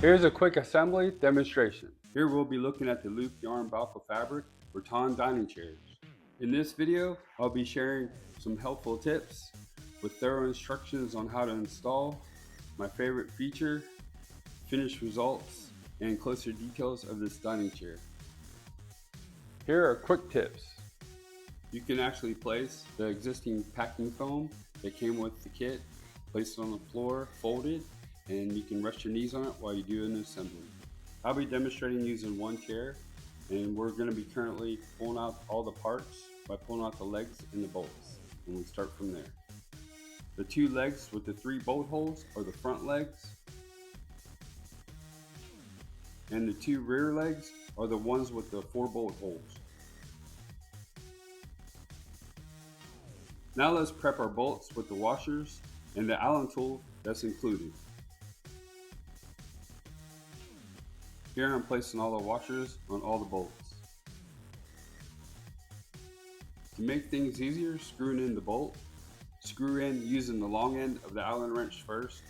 Here's a quick assembly demonstration. Here we'll be looking at the loop yarn balco fabric Rattan dining chairs. In this video, I'll be sharing some helpful tips with thorough instructions on how to install, my favorite feature, finished results, and closer details of this dining chair. Here are quick tips. You can actually place the existing packing foam that came with the kit, place it on the floor, fold it, and you can rest your knees on it while you do an assembly. I'll be demonstrating using one chair, and we're going to be currently pulling out all the parts by pulling out the legs and the bolts, and we start from there. The two legs with the 3 bolt holes are the front legs, and the 2 rear legs are the ones with the 4 bolt holes. Now let's prep our bolts with the washers and the Allen tool that's included. Here I'm placing all the washers on all the bolts. To make things easier, screwing in the bolt, screw in using the long end of the Allen wrench first,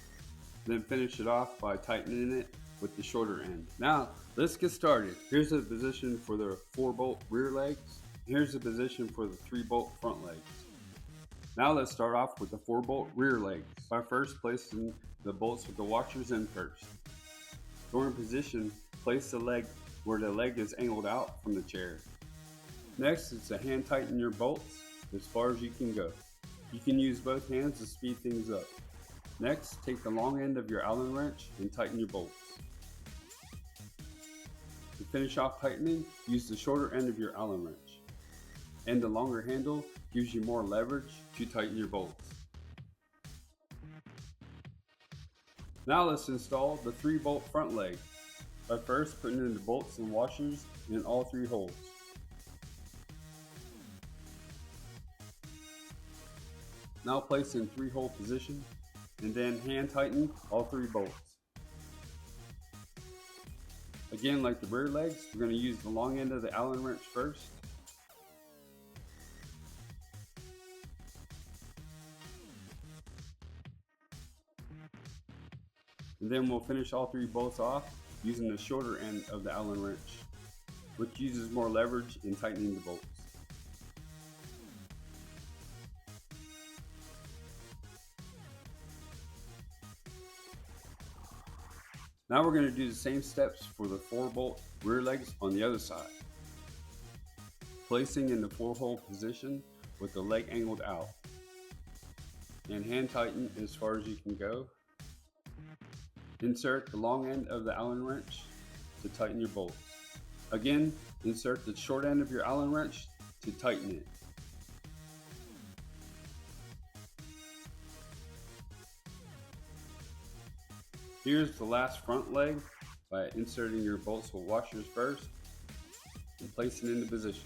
then finish it off by tightening it with the shorter end. Now let's get started. Here's the position for the 4 bolt rear legs. Here's the position for the 3 bolt front legs. Now let's start off with the 4 bolt rear legs by first placing the bolts with the washers in first. During position, place the leg where the leg is angled out from the chair. Next is to hand tighten your bolts as far as you can go. You can use both hands to speed things up. Next, take the long end of your Allen wrench and tighten your bolts. To finish off tightening, use the shorter end of your Allen wrench. And the longer handle gives you more leverage to tighten your bolts. Now let's install the 3 bolt front leg by first putting in the bolts and washers in all 3 holes. Now place in 3 hole position and then hand tighten all 3 bolts. Again, like the rear legs, we're going to use the long end of the Allen wrench first. And then we'll finish all 3 bolts off using the shorter end of the Allen wrench, which uses more leverage in tightening the bolts. Now we're going to do the same steps for the 4 bolt rear legs on the other side. Placing in the 4 hole position with the leg angled out. And hand tighten as far as you can go. Insert the long end of the Allen wrench to tighten your bolts. Again, insert the short end of your Allen wrench to tighten it. Here's the last front leg by inserting your bolts with washers first and placing into position.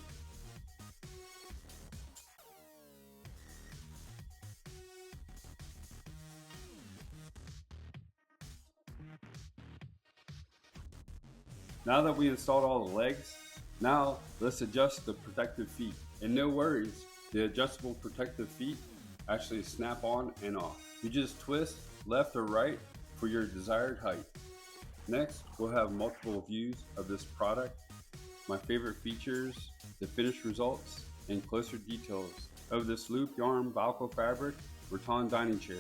Now that we installed all the legs, now let's adjust the protective feet. And no worries, the adjustable protective feet actually snap on and off. You just twist left or right for your desired height. Next, we'll have multiple views of this product, my favorite features, the finished results, and closer details of this loop yarn balco fabric Rattan dining chair.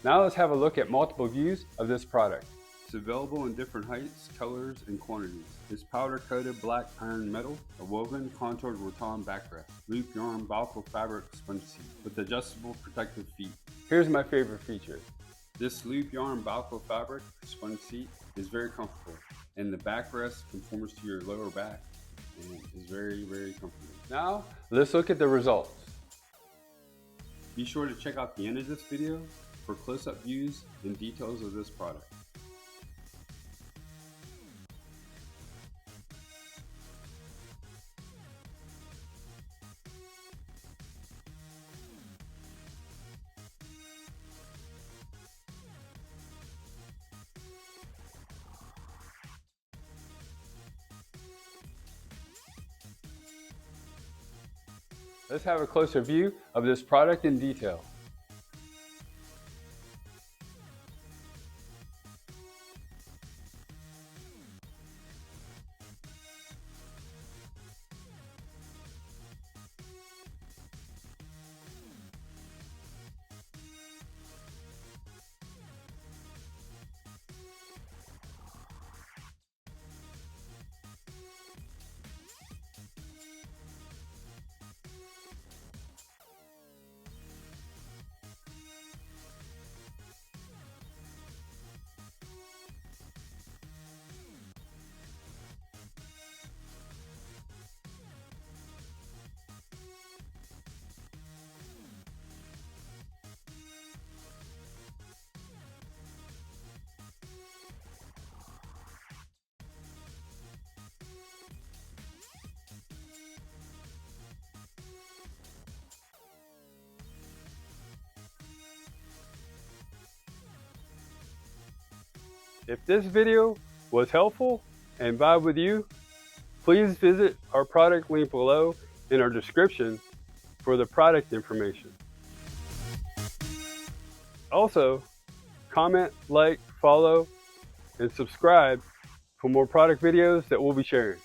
Now let's have a look at multiple views of this product. It's available in different heights, colors, and quantities. It's powder-coated black iron metal, a woven contoured rattan backrest, loop yarn balco fabric sponge seat with adjustable protective feet. Here's my favorite feature. This loop yarn balco fabric sponge seat is very comfortable, and the backrest conforms to your lower back and is very, very comfortable. Now, let's look at the results. Be sure to check out the end of this video for close-up views and details of this product. Let's have a closer view of this product in detail. If this video was helpful and vibe with you, please visit our product link below in our description for the product information. Also, comment, like, follow, and subscribe for more product videos that we'll be sharing.